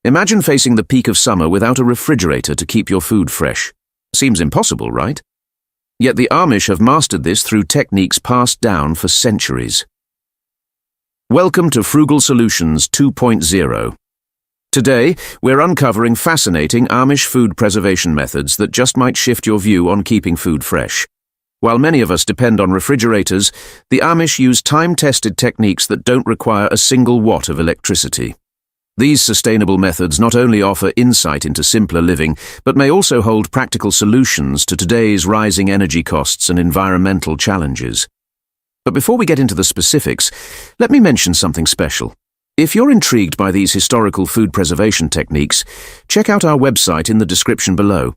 Imagine facing the peak of summer without a refrigerator to keep your food fresh. Seems impossible, right? Yet the Amish have mastered this through techniques passed down for centuries. Welcome to Frugal Solutions 2.0. Today, we're uncovering fascinating Amish food preservation methods that just might shift your view on keeping food fresh. While many of us depend on refrigerators, the Amish use time-tested techniques that don't require a single watt of electricity. These sustainable methods not only offer insight into simpler living, but may also hold practical solutions to today's rising energy costs and environmental challenges. But before we get into the specifics, let me mention something special. If you're intrigued by these historical food preservation techniques, check out our website in the description below.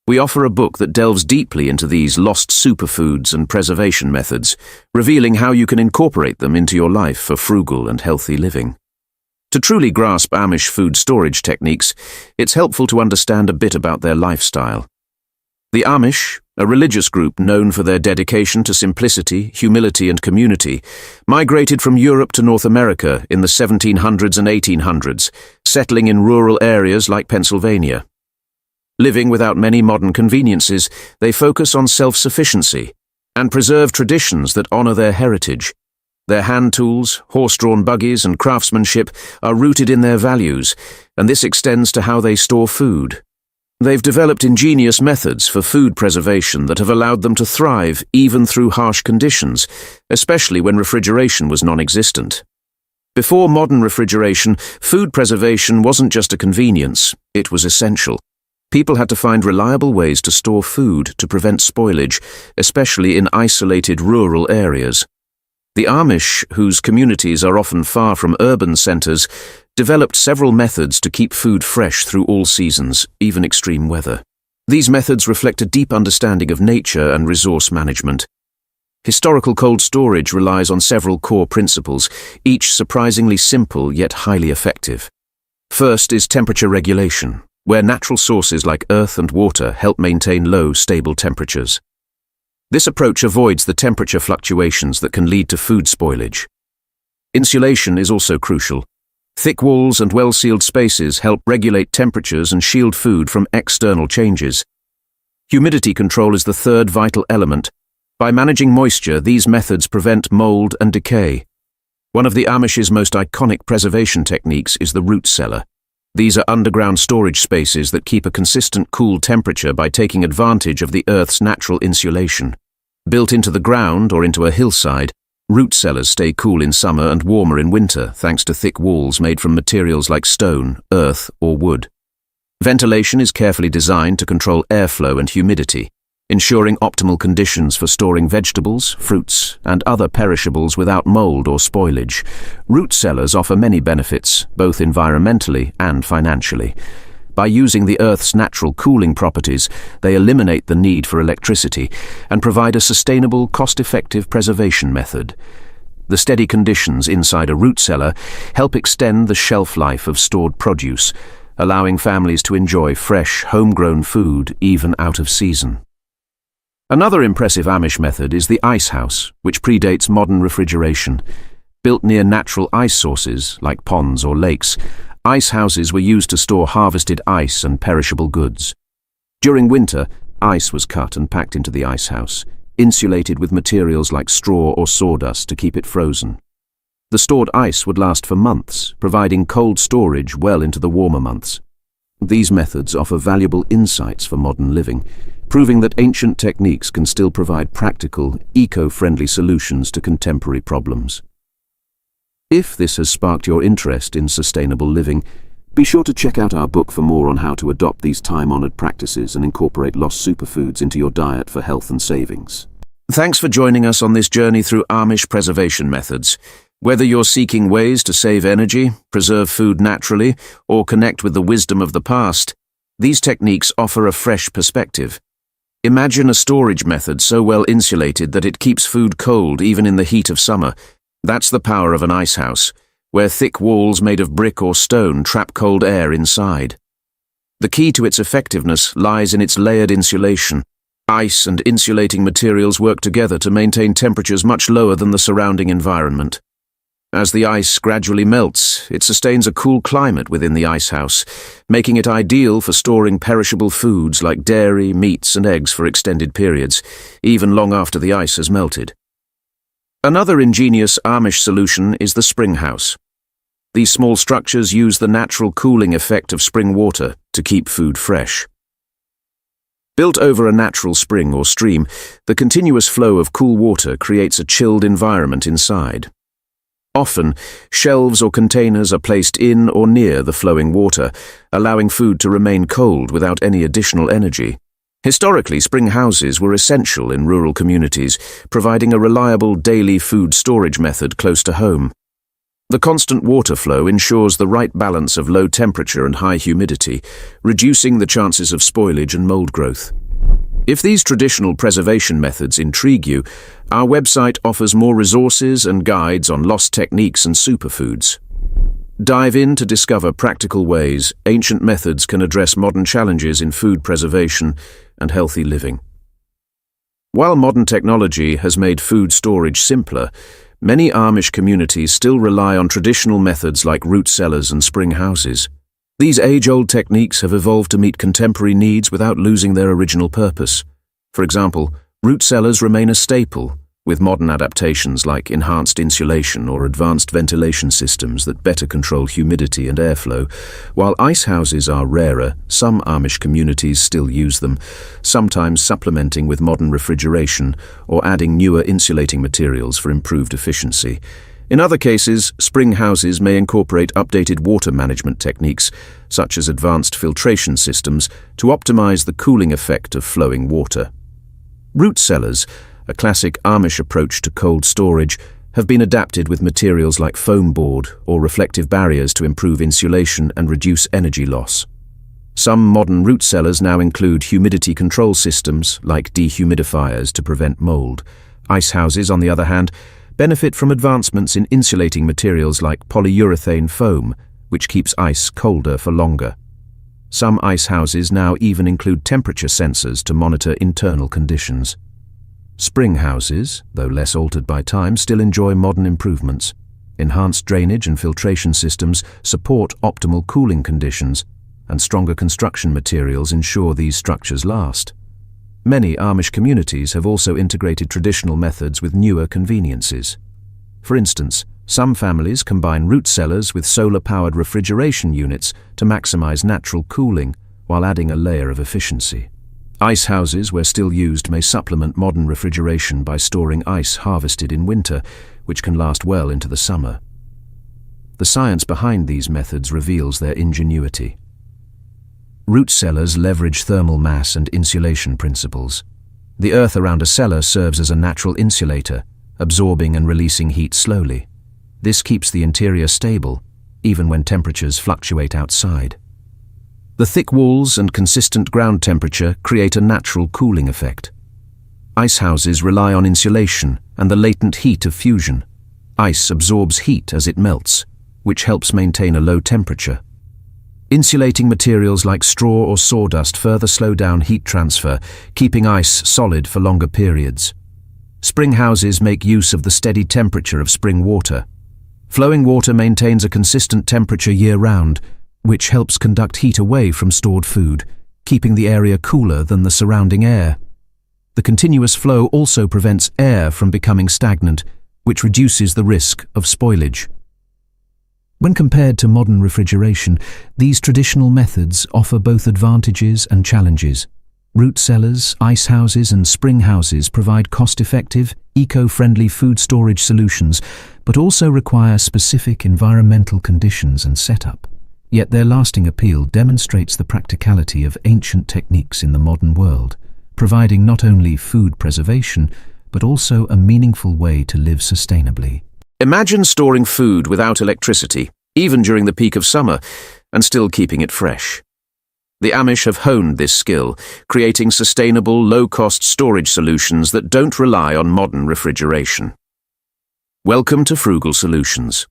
We offer a book that delves deeply into these lost superfoods and preservation methods, revealing how you can incorporate them into your life for frugal and healthy living. To truly grasp Amish food storage techniques, it's helpful to understand a bit about their lifestyle. The Amish, a religious group known for their dedication to simplicity, humility, and community, migrated from Europe to North America in the 1700s and 1800s, settling in rural areas like Pennsylvania. Living without many modern conveniences, they focus on self-sufficiency and preserve traditions that honor their heritage. Their hand tools, horse-drawn buggies, and craftsmanship are rooted in their values, and this extends to how they store food. They've developed ingenious methods for food preservation that have allowed them to thrive even through harsh conditions, especially when refrigeration was non-existent. Before modern refrigeration, food preservation wasn't just a convenience, it was essential. People had to find reliable ways to store food to prevent spoilage, especially in isolated rural areas. The Amish, whose communities are often far from urban centers, developed several methods to keep food fresh through all seasons, even extreme weather. These methods reflect a deep understanding of nature and resource management. Historical cold storage relies on several core principles, each surprisingly simple yet highly effective. First is temperature regulation, where natural sources like earth and water help maintain low, stable temperatures. This approach avoids the temperature fluctuations that can lead to food spoilage. Insulation is also crucial. Thick walls and well-sealed spaces help regulate temperatures and shield food from external changes. Humidity control is the third vital element. By managing moisture, these methods prevent mold and decay. One of the Amish's most iconic preservation techniques is the root cellar. These are underground storage spaces that keep a consistent cool temperature by taking advantage of the Earth's natural insulation. Built into the ground or into a hillside, root cellars stay cool in summer and warmer in winter thanks to thick walls made from materials like stone, earth, or wood. Ventilation is carefully designed to control airflow and humidity, ensuring optimal conditions for storing vegetables, fruits, and other perishables without mold or spoilage. Root cellars offer many benefits, both environmentally and financially. By using the Earth's natural cooling properties, they eliminate the need for electricity and provide a sustainable, cost-effective preservation method. The steady conditions inside a root cellar help extend the shelf life of stored produce, allowing families to enjoy fresh, homegrown food even out of season. Another impressive Amish method is the ice house, which predates modern refrigeration. Built near natural ice sources, like ponds or lakes, ice houses were used to store harvested ice and perishable goods. During winter, ice was cut and packed into the ice house, insulated with materials like straw or sawdust to keep it frozen. The stored ice would last for months, providing cold storage well into the warmer months. These methods offer valuable insights for modern living, proving that ancient techniques can still provide practical, eco-friendly solutions to contemporary problems. If this has sparked your interest in sustainable living, be sure to check out our book for more on how to adopt these time-honored practices and incorporate lost superfoods into your diet for health and savings. Thanks for joining us on this journey through Amish preservation methods. Whether you're seeking ways to save energy, preserve food naturally, or connect with the wisdom of the past, these techniques offer a fresh perspective. Imagine a storage method so well insulated that it keeps food cold even in the heat of summer. That's the power of an ice house, where thick walls made of brick or stone trap cold air inside. The key to its effectiveness lies in its layered insulation. Ice and insulating materials work together to maintain temperatures much lower than the surrounding environment. As the ice gradually melts, it sustains a cool climate within the icehouse, making it ideal for storing perishable foods like dairy, meats, and eggs for extended periods, even long after the ice has melted. Another ingenious Amish solution is the spring house. These small structures use the natural cooling effect of spring water to keep food fresh. Built over a natural spring or stream, the continuous flow of cool water creates a chilled environment inside. Often, shelves or containers are placed in or near the flowing water, allowing food to remain cold without any additional energy. Historically, spring houses were essential in rural communities, providing a reliable daily food storage method close to home. The constant water flow ensures the right balance of low temperature and high humidity, reducing the chances of spoilage and mold growth. If these traditional preservation methods intrigue you, our website offers more resources and guides on lost techniques and superfoods. Dive in to discover practical ways ancient methods can address modern challenges in food preservation and healthy living. While modern technology has made food storage simpler, many Amish communities still rely on traditional methods like root cellars and spring houses. These age-old techniques have evolved to meet contemporary needs without losing their original purpose. For example, root cellars remain a staple, with modern adaptations like enhanced insulation or advanced ventilation systems that better control humidity and airflow. While ice houses are rarer, some Amish communities still use them, sometimes supplementing with modern refrigeration or adding newer insulating materials for improved efficiency. In other cases, spring houses may incorporate updated water management techniques, such as advanced filtration systems, to optimize the cooling effect of flowing water. Root cellars, a classic Amish approach to cold storage, have been adapted with materials like foam board or reflective barriers to improve insulation and reduce energy loss. Some modern root cellars now include humidity control systems like dehumidifiers to prevent mold. Ice houses, on the other hand, benefit from advancements in insulating materials like polyurethane foam, which keeps ice colder for longer. Some ice houses now even include temperature sensors to monitor internal conditions. Spring houses, though less altered by time, still enjoy modern improvements. Enhanced drainage and filtration systems support optimal cooling conditions, and stronger construction materials ensure these structures last. Many Amish communities have also integrated traditional methods with newer conveniences. For instance, some families combine root cellars with solar-powered refrigeration units to maximize natural cooling while adding a layer of efficiency. Ice houses, where still used, may supplement modern refrigeration by storing ice harvested in winter, which can last well into the summer. The science behind these methods reveals their ingenuity. Root cellars leverage thermal mass and insulation principles. The earth around a cellar serves as a natural insulator, absorbing and releasing heat slowly. This keeps the interior stable, even when temperatures fluctuate outside. The thick walls and consistent ground temperature create a natural cooling effect. Ice houses rely on insulation and the latent heat of fusion. Ice absorbs heat as it melts, which helps maintain a low temperature. Insulating materials like straw or sawdust further slow down heat transfer, keeping ice solid for longer periods. Spring houses make use of the steady temperature of spring water. Flowing water maintains a consistent temperature year-round, which helps conduct heat away from stored food, keeping the area cooler than the surrounding air. The continuous flow also prevents air from becoming stagnant, which reduces the risk of spoilage. When compared to modern refrigeration, these traditional methods offer both advantages and challenges. Root cellars, ice houses, and spring houses provide cost-effective, eco-friendly food storage solutions, but also require specific environmental conditions and setup. Yet their lasting appeal demonstrates the practicality of ancient techniques in the modern world, providing not only food preservation, but also a meaningful way to live sustainably. Imagine storing food without electricity, even during the peak of summer, and still keeping it fresh. The Amish have honed this skill, creating sustainable, low-cost storage solutions that don't rely on modern refrigeration. Welcome to Frugal Solutions.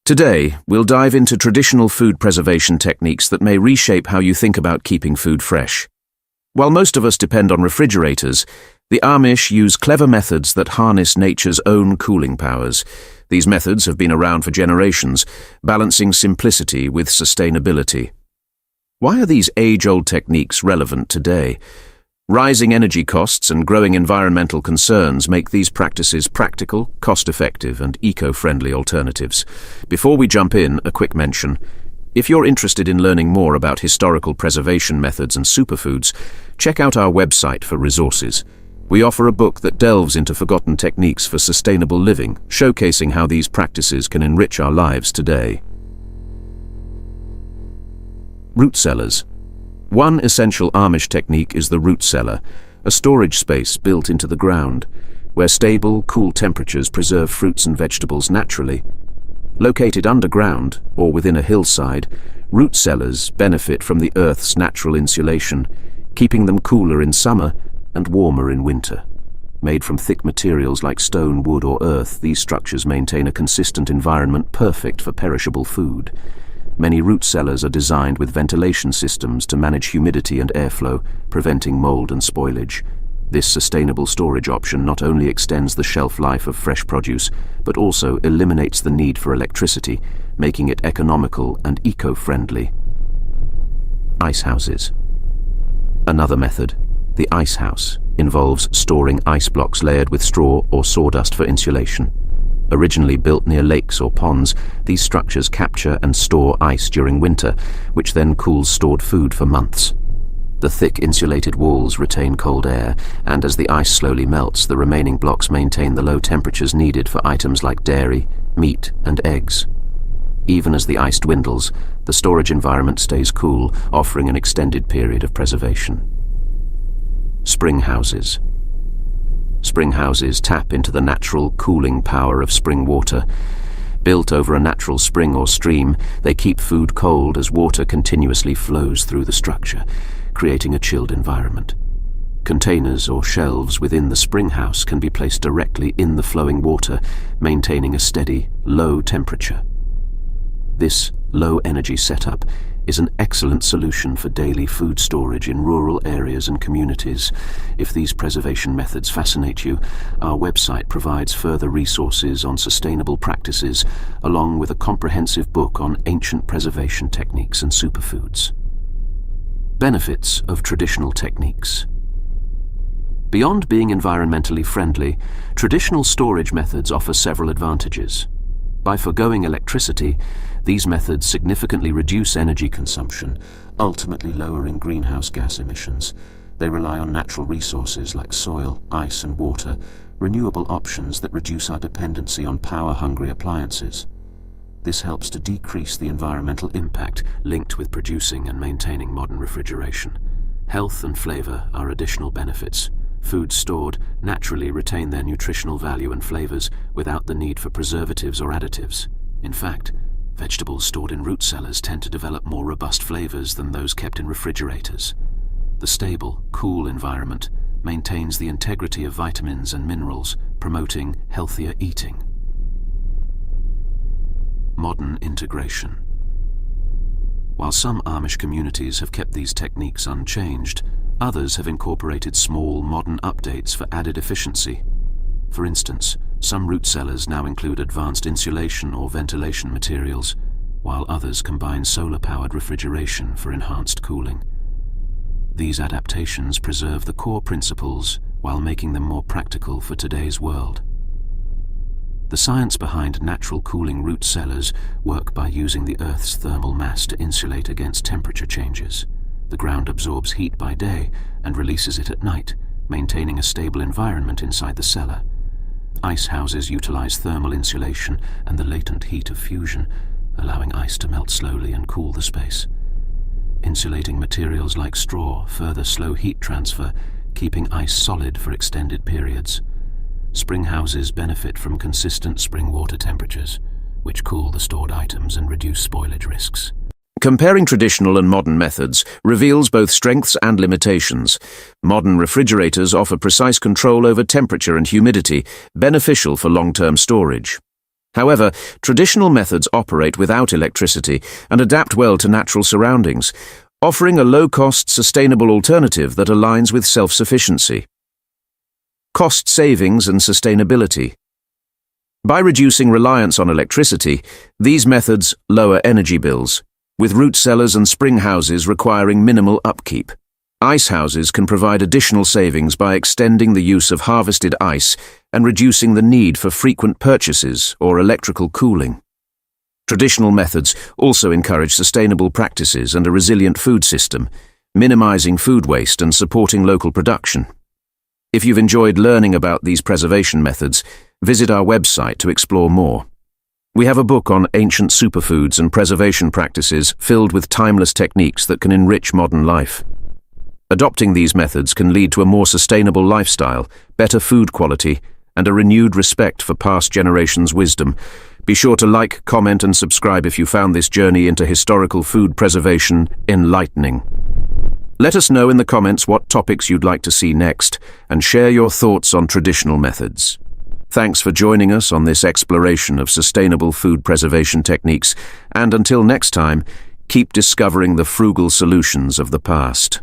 Today, we'll dive into traditional food preservation techniques that may reshape how you think about keeping food fresh. While most of us depend on refrigerators, The Amish use clever methods that harness nature's own cooling powers. These methods have been around for generations, balancing simplicity with sustainability. Why are these age-old techniques relevant today? Rising energy costs and growing environmental concerns make these practices practical, cost-effective, and eco-friendly alternatives. Before we jump in, a quick mention. If you're interested in learning more about historical preservation methods and superfoods, check out our website for resources. We offer a book that delves into forgotten techniques for sustainable living, showcasing how these practices can enrich our lives today. Root cellars. One essential Amish technique is the root cellar, a storage space built into the ground, where stable, cool temperatures preserve fruits and vegetables naturally. Located underground, or within a hillside, root cellars benefit from the Earth's natural insulation, keeping them cooler in summer and warmer in winter. Made from thick materials like stone, wood, or earth, these structures maintain a consistent environment perfect for perishable food. Many root cellars are designed with ventilation systems to manage humidity and airflow, preventing mold and spoilage. This sustainable storage option not only extends the shelf life of fresh produce, but also eliminates the need for electricity, making it economical and eco-friendly. Ice houses. Another method, the ice house, involves storing ice blocks layered with straw or sawdust for insulation. Originally built near lakes or ponds, these structures capture and store ice during winter, which then cools stored food for months. The thick insulated walls retain cold air, and as the ice slowly melts, the remaining blocks maintain the low temperatures needed for items like dairy, meat, and eggs. Even as the ice dwindles, the storage environment stays cool, offering an extended period of preservation. Spring houses. Spring houses tap into the natural cooling power of spring water. Built over a natural spring or stream, they keep food cold as water continuously flows through the structure, creating a chilled environment. Containers or shelves within the spring house can be placed directly in the flowing water, maintaining a steady, low temperature. This low-energy setup is an excellent solution for daily food storage in rural areas and communities. If these preservation methods fascinate you, our website provides further resources on sustainable practices, along with a comprehensive book on ancient preservation techniques and superfoods. Benefits of traditional techniques. Beyond being environmentally friendly, traditional storage methods offer several advantages. By forgoing electricity, these methods significantly reduce energy consumption, ultimately lowering greenhouse gas emissions. They rely on natural resources like soil, ice, and water, renewable options that reduce our dependency on power-hungry appliances. This helps to decrease the environmental impact linked with producing and maintaining modern refrigeration. Health and flavor are additional benefits. Foods stored naturally retain their nutritional value and flavors without the need for preservatives or additives. In fact, vegetables stored in root cellars tend to develop more robust flavors than those kept in refrigerators. The stable, cool environment maintains the integrity of vitamins and minerals, promoting healthier eating. Modern integration. While some Amish communities have kept these techniques unchanged, others have incorporated small, modern updates for added efficiency. For instance, some root cellars now include advanced insulation or ventilation materials, while others combine solar-powered refrigeration for enhanced cooling. These adaptations preserve the core principles while making them more practical for today's world. The science behind natural cooling root cellars work by using the Earth's thermal mass to insulate against temperature changes. The ground absorbs heat by day and releases it at night, maintaining a stable environment inside the cellar. Ice houses utilize thermal insulation and the latent heat of fusion, allowing ice to melt slowly and cool the space. Insulating materials like straw further slow heat transfer, keeping ice solid for extended periods. Spring houses benefit from consistent spring water temperatures, which cool the stored items and reduce spoilage risks. Comparing traditional and modern methods reveals both strengths and limitations. Modern refrigerators offer precise control over temperature and humidity, beneficial for long-term storage. However, traditional methods operate without electricity and adapt well to natural surroundings, offering a low-cost, sustainable alternative that aligns with self-sufficiency. Cost savings and sustainability. By reducing reliance on electricity, these methods lower energy bills, with root cellars and spring houses requiring minimal upkeep. Ice houses can provide additional savings by extending the use of harvested ice and reducing the need for frequent purchases or electrical cooling. Traditional methods also encourage sustainable practices and a resilient food system, minimizing food waste and supporting local production. If you've enjoyed learning about these preservation methods, visit our website to explore more. We have a book on ancient superfoods and preservation practices filled with timeless techniques that can enrich modern life. Adopting these methods can lead to a more sustainable lifestyle, better food quality, and a renewed respect for past generations' wisdom. Be sure to like, comment, and subscribe if you found this journey into historical food preservation enlightening. Let us know in the comments what topics you'd like to see next, and share your thoughts on traditional methods. Thanks for joining us on this exploration of sustainable food preservation techniques, and until next time, keep discovering the frugal solutions of the past.